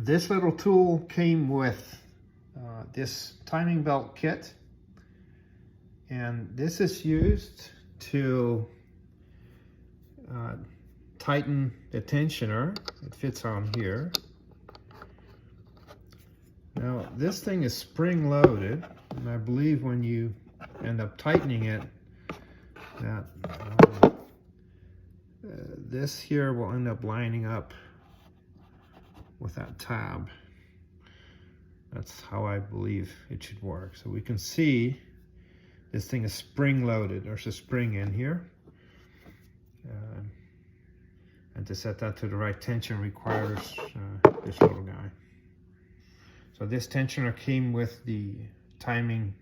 This little tool came with this timing belt kit, and this is used to tighten the tensioner. It fits on here. Now this thing is spring loaded, and I believe when you end up tightening it, that this here will end up lining up with that tab. That's how I believe it should work. So we can see this thing is spring loaded. There's a spring in here. And to set that to the right tension requires this little guy. So this tensioner came with the timing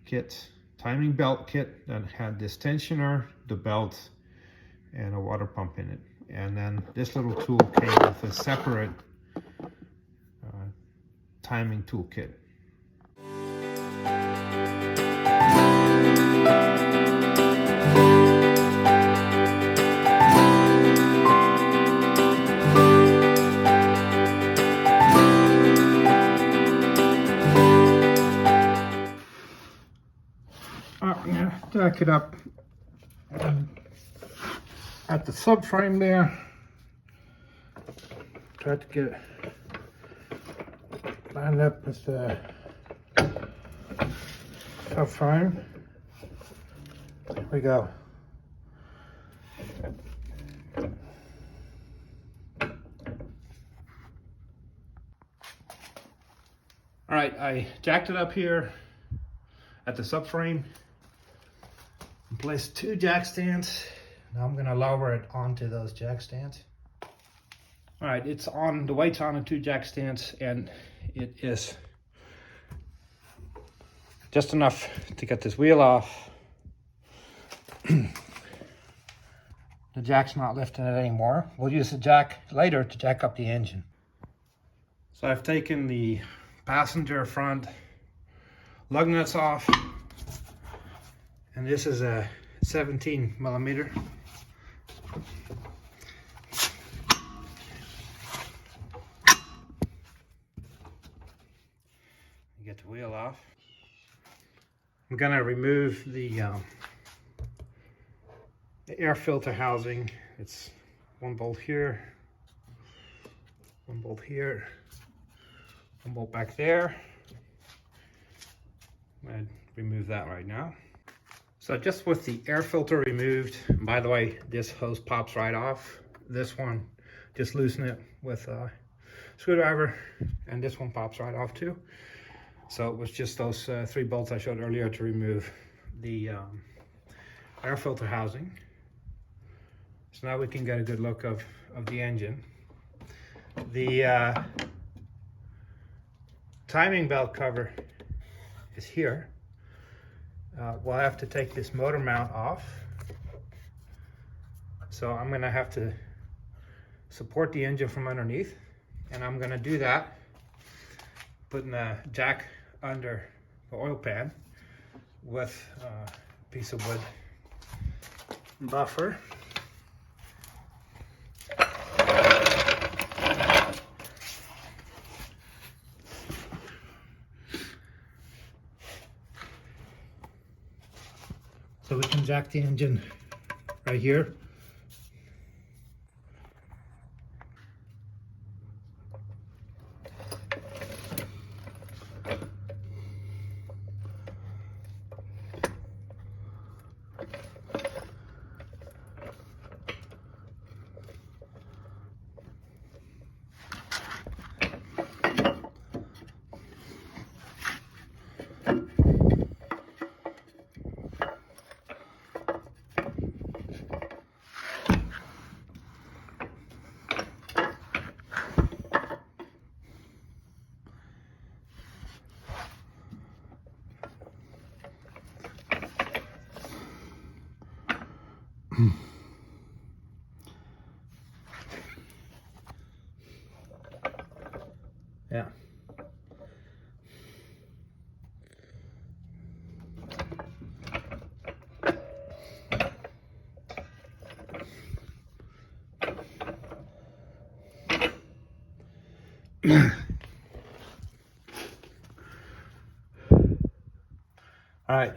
kit, timing belt kit that had this tensioner, the belt, and a water pump in it. And then this little tool came with a separate timing toolkit. I'm going to jack it up at the subframe there. Try to get it lined up with the subframe. There we go. All right, I jacked it up here at the subframe and placed 2 jack stands. Now I'm going to lower it onto those jack stands. All right, it's on, the weight's on the 2 jack stands, and it is just enough to get this wheel off. The jack's not lifting it anymore. We'll use the jack later to jack up the engine. So I've taken the passenger front lug nuts off, and this is a 17 millimeter. Get the wheel off. I'm gonna remove the air filter housing. It's 1 bolt here, 1 bolt here, 1 bolt back there. I'm gonna remove that right now. So just with the air filter removed, and by the way, this hose pops right off. This one, just loosen it with a screwdriver, and this one pops right off too. So it was just those 3 bolts I showed earlier to remove the air filter housing. So now we can get a good look of the engine. The timing belt cover is here. We'll have to take this motor mount off. So I'm gonna have to support the engine from underneath, and I'm gonna do that putting a jack under the oil pan with a piece of wood buffer. So we can jack the engine right here. Yeah. All right,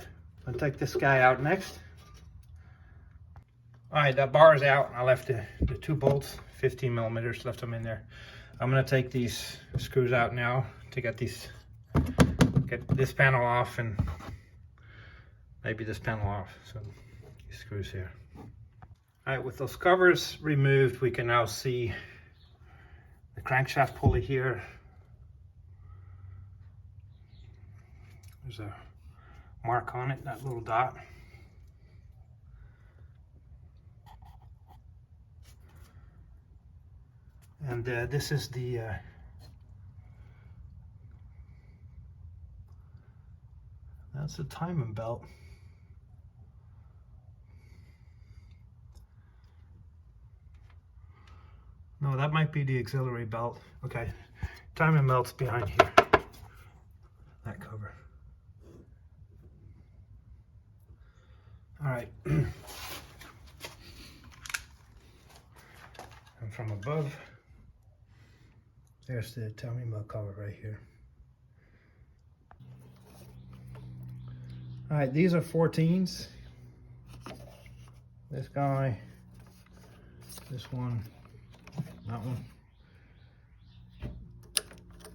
I'll take this guy out next. All right, that bar is out. I left the 2 bolts, 15 millimeters, left them in there. I'm gonna take these screws out now to get this panel off and maybe this panel off. So these screws here. All right, with those covers removed, we can now see the crankshaft pulley here. There's a mark on it, that little dot. And this is the that's the timing belt. No, that might be the auxiliary belt. Okay, timing belt's behind here. That cover. All right. And from above, there's the timing belt cover right here. All right, these are 14s. This guy, this one, that one.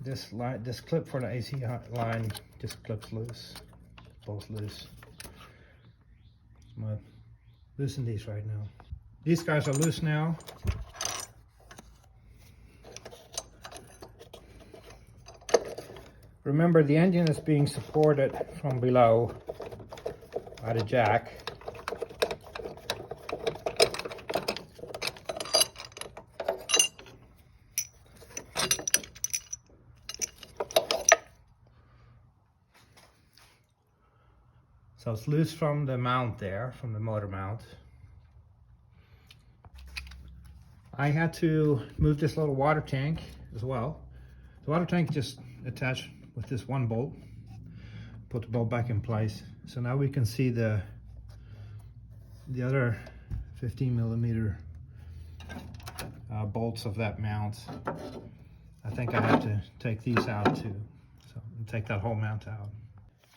This line, this clip for the AC line just clips loose, both loose. I'm gonna loosen these right now. These guys are loose now. Remember, the engine is being supported from below by the jack. So it's loose from the mount there, from the motor mount. I had to move this little water tank as well. The water tank just attached with this one bolt. Put the bolt back in place. So now we can see the other 15 millimeter bolts of that mount. I think I have to take these out too. So take that whole mount out.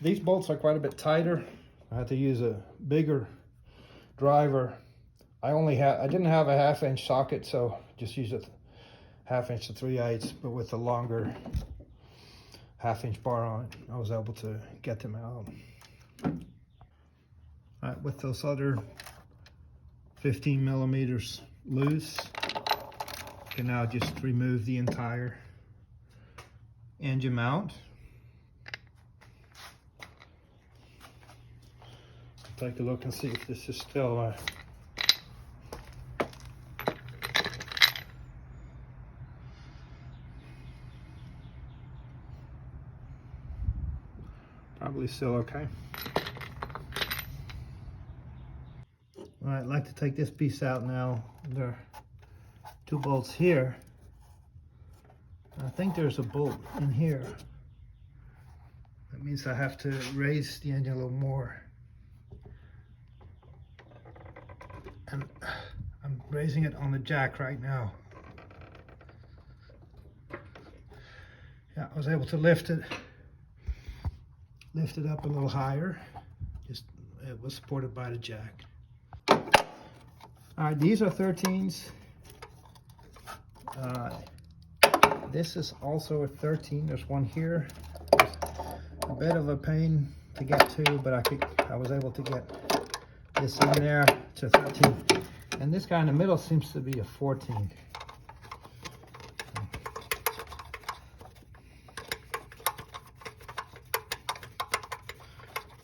These bolts are quite a bit tighter. I had to use a bigger driver. I didn't have a 1/2 inch socket, so just used a 1/2 inch to 3/8, but with a longer 1/2 inch bar on it, I was able to get them out. All right, with those other 15 millimeters loose, you can now just remove the entire engine mount. Take a look and see if this is still probably still okay. All right, I'd like to take this piece out now. There are 2 bolts here. I think there's a bolt in here. That means I have to raise the engine a little more. And I'm raising it on the jack right now. Yeah, I was able to lift it up a little higher. Just it was supported by the jack. All right, these are 13s. This is also a 13. There's one here. A bit of a pain to get to, but I was able to get this in there to 13. And this guy in the middle seems to be a 14.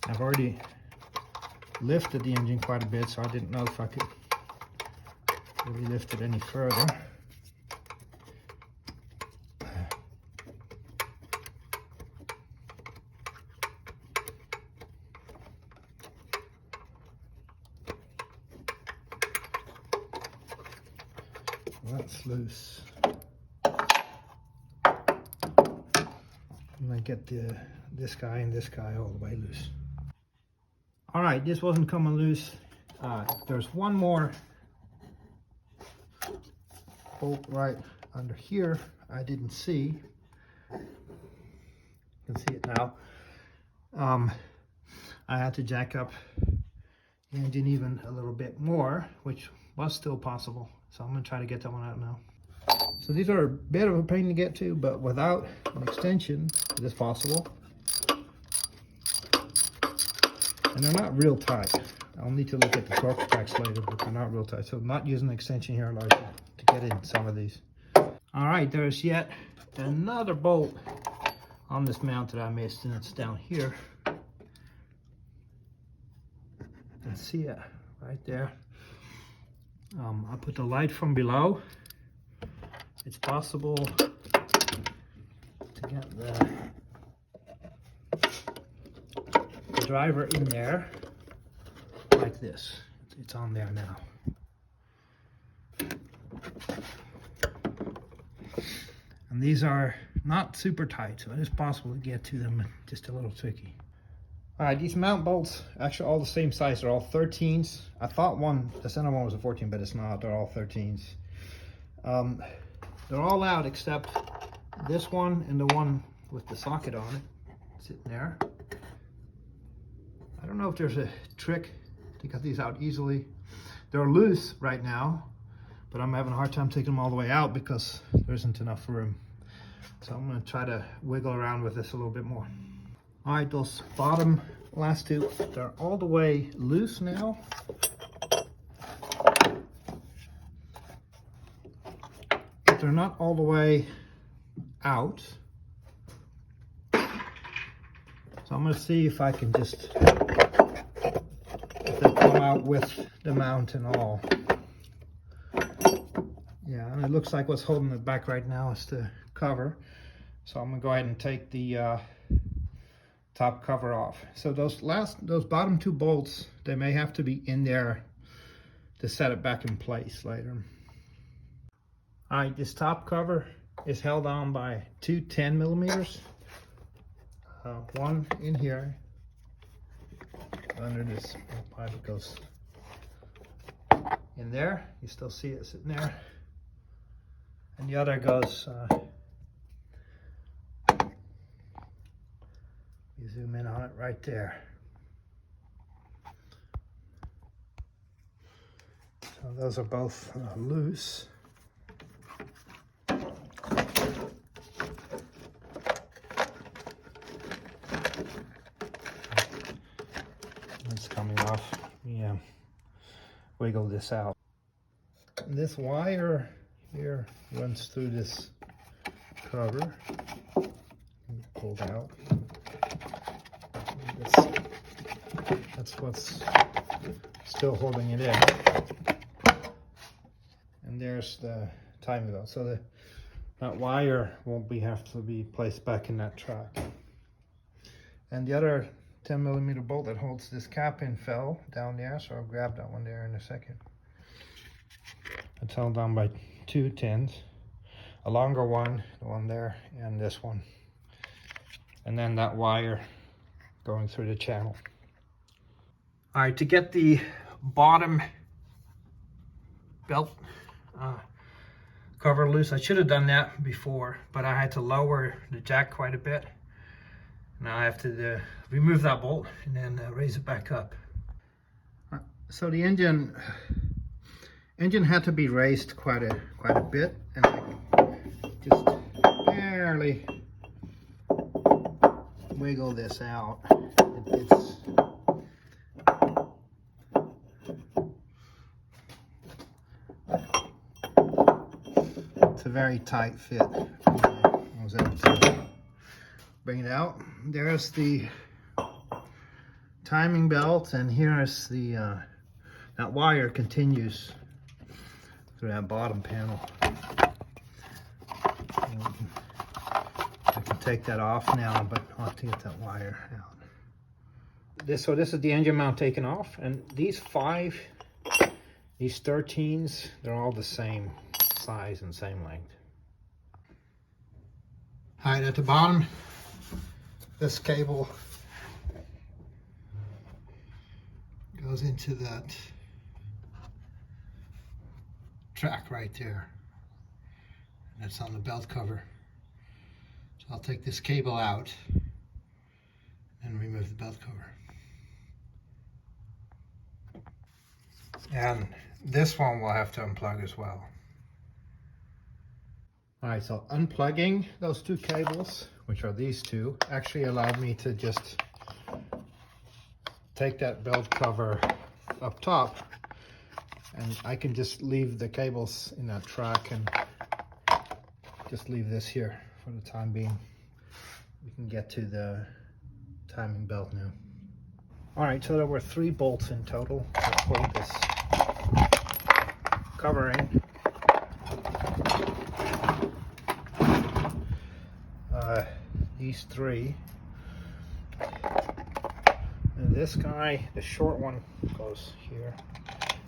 I've already lifted the engine quite a bit, so I didn't know if I could really lift it any further. That's loose. I'm gonna get this guy and this guy all the way loose. All right, this wasn't coming loose. There's one more bolt right under here I didn't see. You can see it now. I had to jack up the engine even a little bit more, which was still possible. So I'm going to try to get that one out now. So these are a bit of a pain to get to, but without an extension, it is possible. And they're not real tight. I'll need to look at the torque specs later, but they're not real tight. So not using an extension here allows you to get in some of these. All right, there's yet another bolt on this mount that I missed, and it's down here. You can see it right there. I put the light from below. It's possible to get the driver in there like this. It's on there now. And these are not super tight, so it is possible to get to them, just a little tricky. All right, these mount bolts, actually all the same size. They're all 13s. I thought the center one was a 14, but it's not. They're all 13s. They're all out except this one and the one with the socket on it, sitting there. I don't know if there's a trick to get these out easily. They're loose right now, but I'm having a hard time taking them all the way out because there isn't enough room. So I'm going to try to wiggle around with this a little bit more. All right, those bottom last two, they're all the way loose now. But they're not all the way out. So I'm going to see if I can just if they come out with the mount and all. Yeah, and it looks like what's holding it back right now is the cover. So I'm going to go ahead and take the top cover off. So those bottom two bolts, they may have to be in there to set it back in place later. All right, this top cover is held on by two 10 millimeters. One in here under this pipe. It goes in there. You still see it sitting there. And the other goes you zoom in on it right there. So those are both loose. It's coming off. Yeah, wiggle this out. This wire here runs through this cover. Pulled out. That's what's still holding it in. And there's the timing belt. So that wire won't have to be placed back in that track. And the other 10 millimeter bolt that holds this cap in fell down there, so I'll grab that one there in a second. It's held down by two 10s, a longer one, the one there, and this one. And then that wire going through the channel. All right, to get the bottom belt cover loose, I should have done that before, but I had to lower the jack quite a bit. Now I have to remove that bolt and then raise it back up. So the engine had to be raised quite a bit, and I just barely wiggle this out. It's a very tight fit. I was able to bring it out. There's the timing belt, and here's the that wire continues through that bottom panel. I can take that off now, but I'll have to get that wire out. So this is the engine mount taken off, and these 13s, they're all the same size and same length. All right, at the bottom, this cable goes into that track right there. That's on the belt cover. So I'll take this cable out and remove the belt cover. And this one we'll have to unplug as well. Alright, so unplugging those two cables, which are these two, actually allowed me to just take that belt cover up top, and I can just leave the cables in that track and just leave this here for the time being. We can get to the timing belt now. Alright, so there were 3 bolts in total. I'll pull this cover in. These 3. And this guy, the short one, goes here.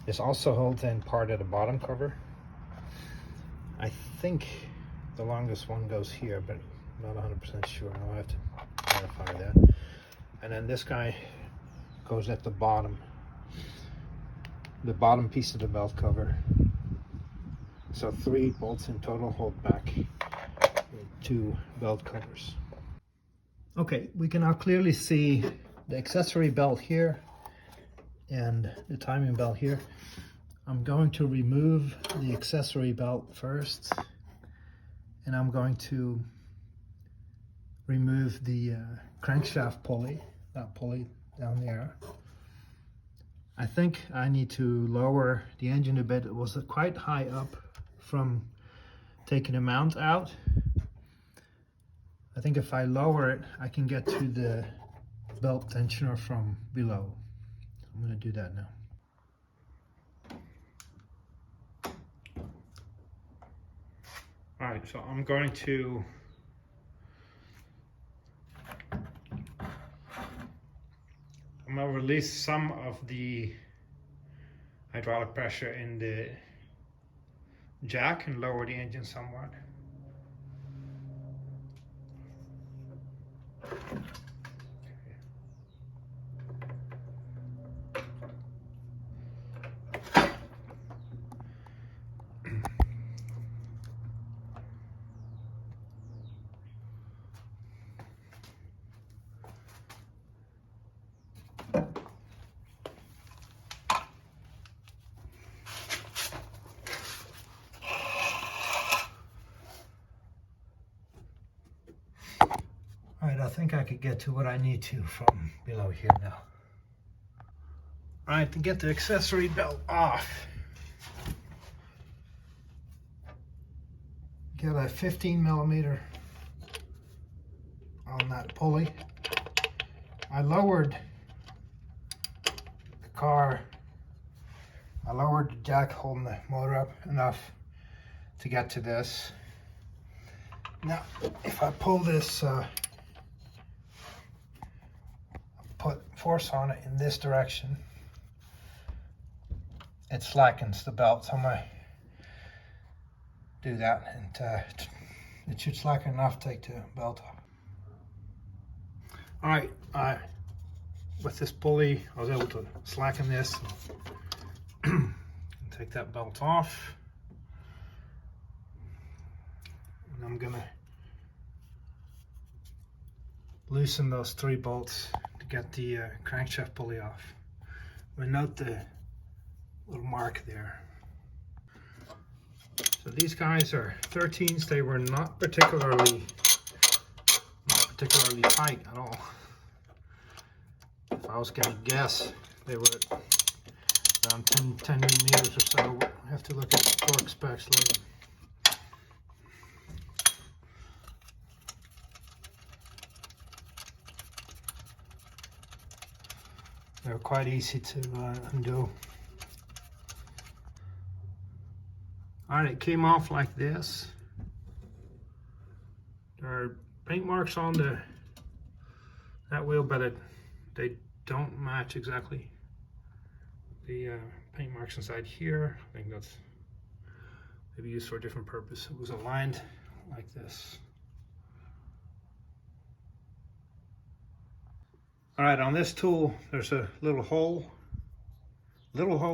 This also holds in part of the bottom cover. I think the longest one goes here, but I'm not 100% sure. I'll have to verify that. And then this guy goes at the bottom piece of the belt cover. So 3 bolts in total hold back 2 belt covers. Okay, we can now clearly see the accessory belt here and the timing belt here. I'm going to remove the accessory belt first, and I'm going to remove the crankshaft pulley, that pulley down there. I think I need to lower the engine a bit. It was quite high up from taking the mount out. I think if I lower it, I can get to the belt tensioner from below. I'm going to do that now. All right, so I'm going to release some of the hydraulic pressure in the jack and lower the engine somewhat. Alright, I think I could get to what I need to from below here now. Alright, to get the accessory belt off, get a 15mm on that pulley. I lowered the car, I lowered the jack holding the motor up enough to get to this. Now, if I pull this, put force on it in this direction, it slackens the belt. So I'm going to do that, and it should slacken enough to take the belt off. Alright, with this pulley I was able to slacken this and take that belt off. And I'm going to loosen those 3 bolts to get the crankshaft pulley off. But note the little mark there. So these guys are 13s. They were not particularly tight at all. If I was going to guess, they were around 10 millimeters or so. I have to look at the torque specs later. They're quite easy to undo. Alright, it came off like this. There are paint marks on that wheel, but they don't match exactly the paint marks inside here. I think that's maybe used for a different purpose. It was aligned like this. All right, on this tool, there's a little hole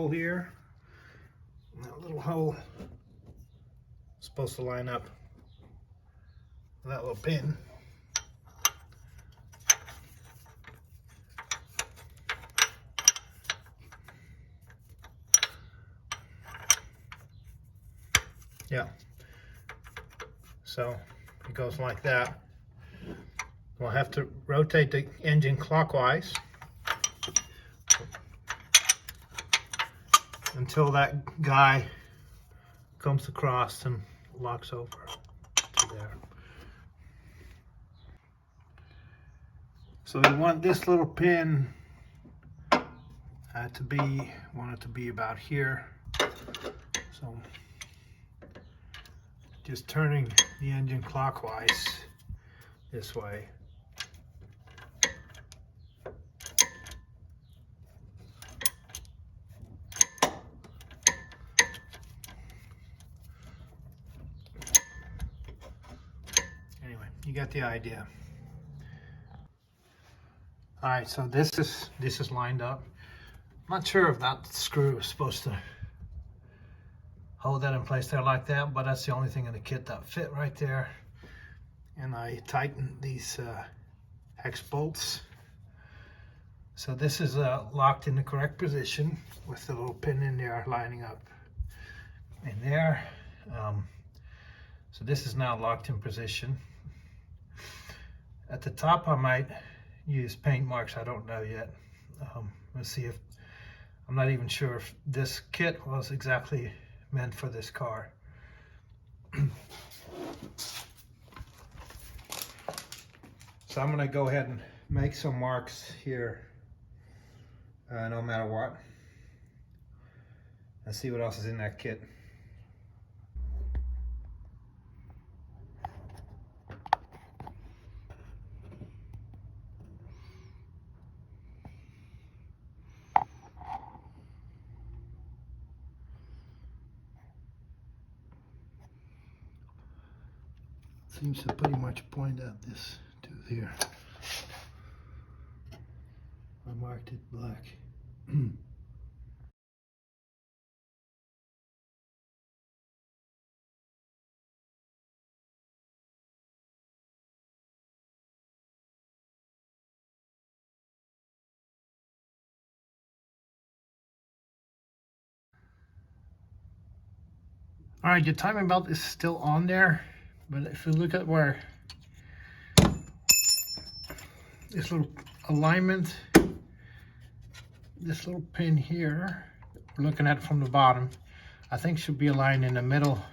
here. And that little hole is supposed to line up that little pin. Yeah. So it goes like that. We'll have to rotate the engine clockwise until that guy comes across and locks over to there. So we want this little pin want it to be about here. So just turning the engine clockwise this way. Anyway, you got the idea. All right, so this is lined up. I'm not sure if that screw is supposed to hold that in place there like that, but that's the only thing in the kit that fit right there. And I tightened these hex bolts. So this is locked in the correct position with the little pin in there lining up in there. So this is now locked in position. At the top I might use paint marks, I don't know yet. Let's see if, I'm not even sure if this kit was exactly meant for this car. So I'm gonna go ahead and make some marks here, no matter what. Let's see what else is in that kit. Seems to pretty much point at this tooth here. I marked it black. All right, your timing belt is still on there, but if you look at where this little alignment, this little pin here, we're looking at it from the bottom, I think should be aligned in the middle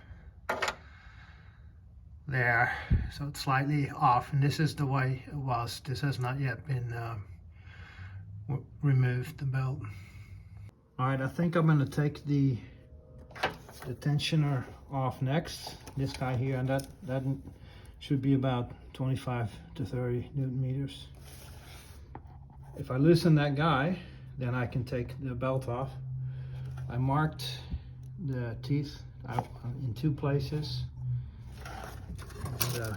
there. So it's slightly off, and this is the way it was. This has not yet been removed, the belt. All right, I think I'm gonna take the tensioner off next. This guy here, and that should be about 25 to 30 Newton meters. If I loosen that guy, then I can take the belt off. I marked the teeth out in 2 places. And,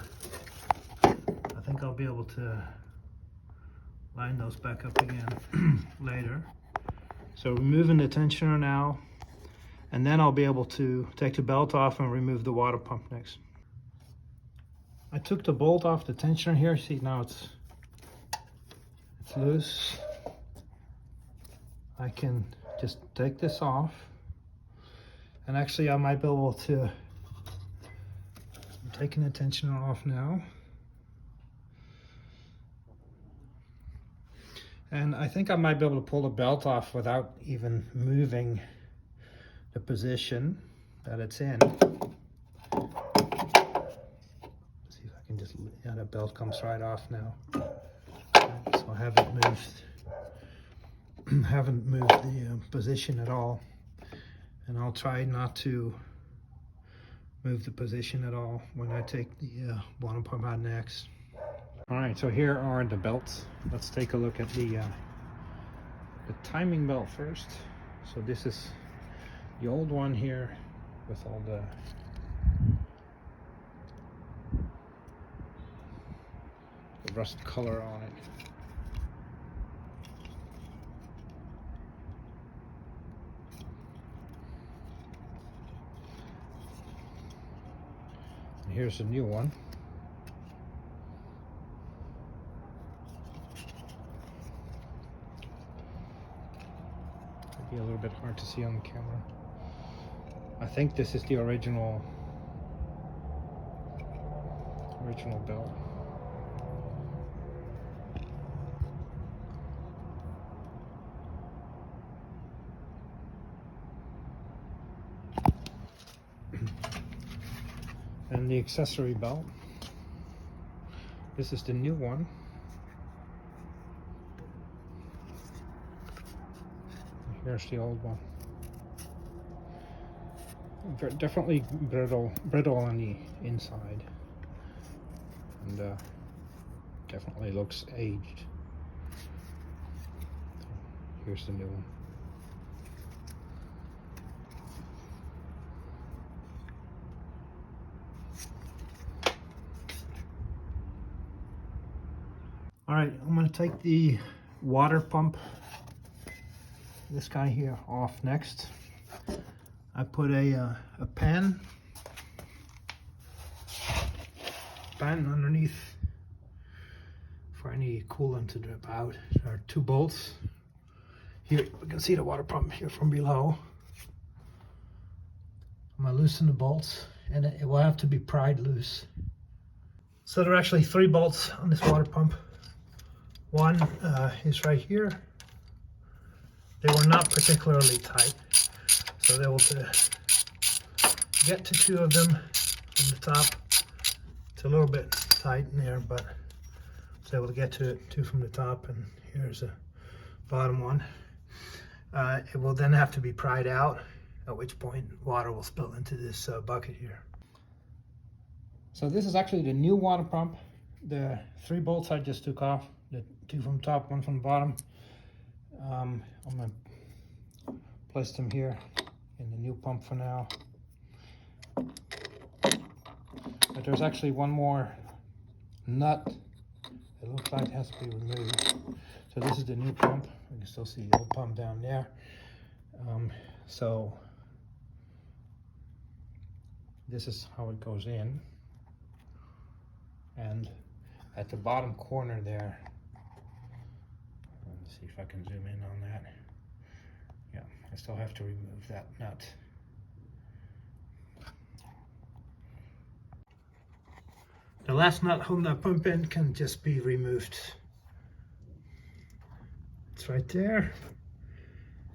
I think I'll be able to line those back up again later. So removing the tensioner now, and then I'll be able to take the belt off and remove the water pump next. I took the bolt off the tensioner here. See, now it's loose. I can just take this off, and actually I might be able to, I'm taking the tensioner off now. And I think I might be able to pull the belt off without even moving the position that it's in. Let's see if I can just, yeah, the belt comes right off now. So I haven't moved the position at all. And I'll try not to move the position at all when I take the water pump out next. All right, so here are the belts. Let's take a look at the timing belt first. So this is the old one here with all the rust color on it. And here's the new one. bit hard to see on the camera. I think this is the original belt. And the accessory belt. This is the new one. Here's the old one. Definitely brittle on the inside, and definitely looks aged. Here's the new one. All right, I'm going to take the water pump, this guy here, off next. I put a pan underneath for any coolant to drip out. There are 2 bolts. Here you can see the water pump here from below. I'm going to loosen the bolts, and it will have to be pried loose. So there are actually 3 bolts on this water pump. One is right here. They were not particularly tight, so they will get to 2 of them from the top. It's a little bit tight in there, but I was able to get to 2 from the top, and here's a bottom one. It will then have to be pried out, at which point water will spill into this bucket here. So this is actually the new water pump. The 3 bolts I just took off, the 2 from the top, 1 from the bottom. I'm going to place them here in the new pump for now. But there's actually one more nut. It looks like it has to be removed. So this is the new pump. You can still see the old pump down there. So this is how it goes in. And at the bottom corner there, let's see if I can zoom in on that. Yeah, I still have to remove that nut. The last nut holding that pump in can just be removed. It's right there.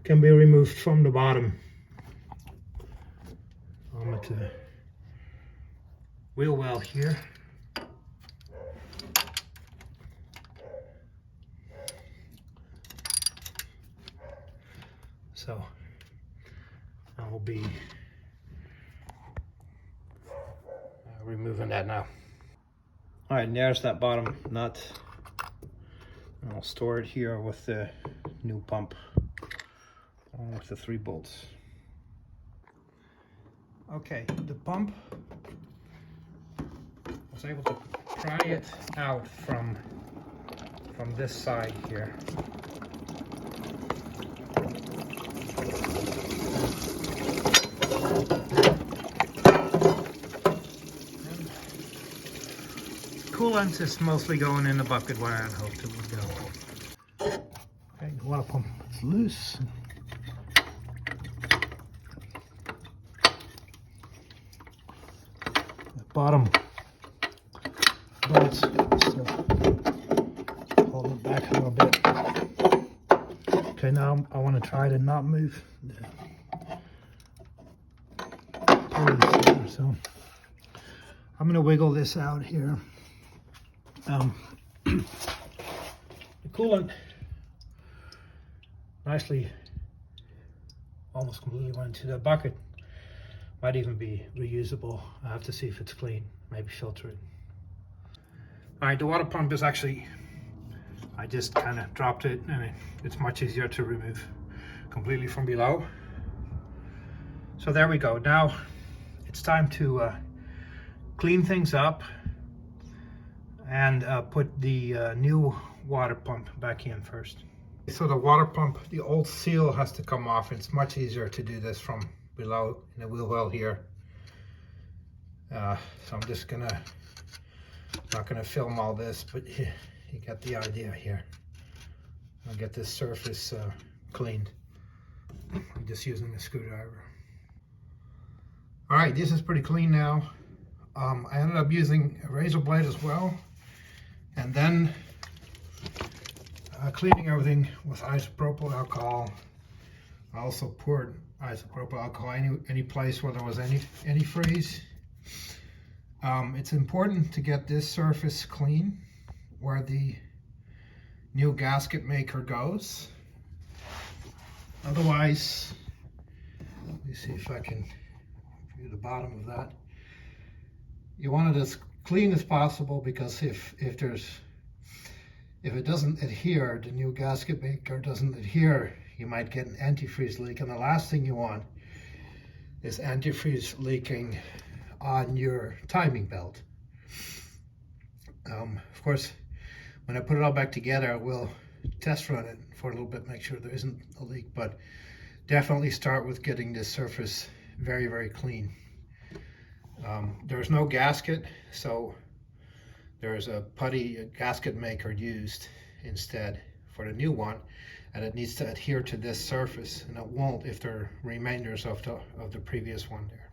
Can be removed from the bottom. I'm at the wheel well here. So I will be removing that now. All right, and there's that bottom nut. I'll store it here with the new pump, along with the 3 bolts. Okay, the pump, I was able to pry it out from this side here. Coolant is mostly going in the bucket where I hoped it would go. Okay, the water pump is loose. The bottom bolts still hold it back a little bit. Okay, now I want to try to not move the pulleys here, so I'm going to wiggle this out here. The coolant nicely almost completely went into the bucket. Might even be reusable. I have to see if it's clean, maybe filter it. All right, the water pump is actually, I just kind of dropped it, and it's much easier to remove completely from below. So there we go. Now it's time to clean things up and put the new water pump back in first. So the water pump, the old seal has to come off. It's much easier to do this from below in the wheel well here. So I'm just not gonna film all this, but you get the idea here. I'll get this surface cleaned. I'm just using a screwdriver. All right, this is pretty clean now. I ended up using a razor blade as well, and then cleaning everything with isopropyl alcohol. I also poured isopropyl alcohol any place where there was any freeze. It's important to get this surface clean where the new gasket maker goes. Otherwise, let me see if I can view the bottom of that. You want it as clean as possible, because if it doesn't adhere, the new gasket maker doesn't adhere, you might get an antifreeze leak, and the last thing you want is antifreeze leaking on your timing belt. Of course, when I put it all back together, I will test run it for a little bit, make sure there isn't a leak, but definitely start with getting this surface very, very clean. There's no gasket, so there's a putty gasket maker used instead for the new one, and it needs to adhere to this surface, and it won't if there are remainders of the previous one there.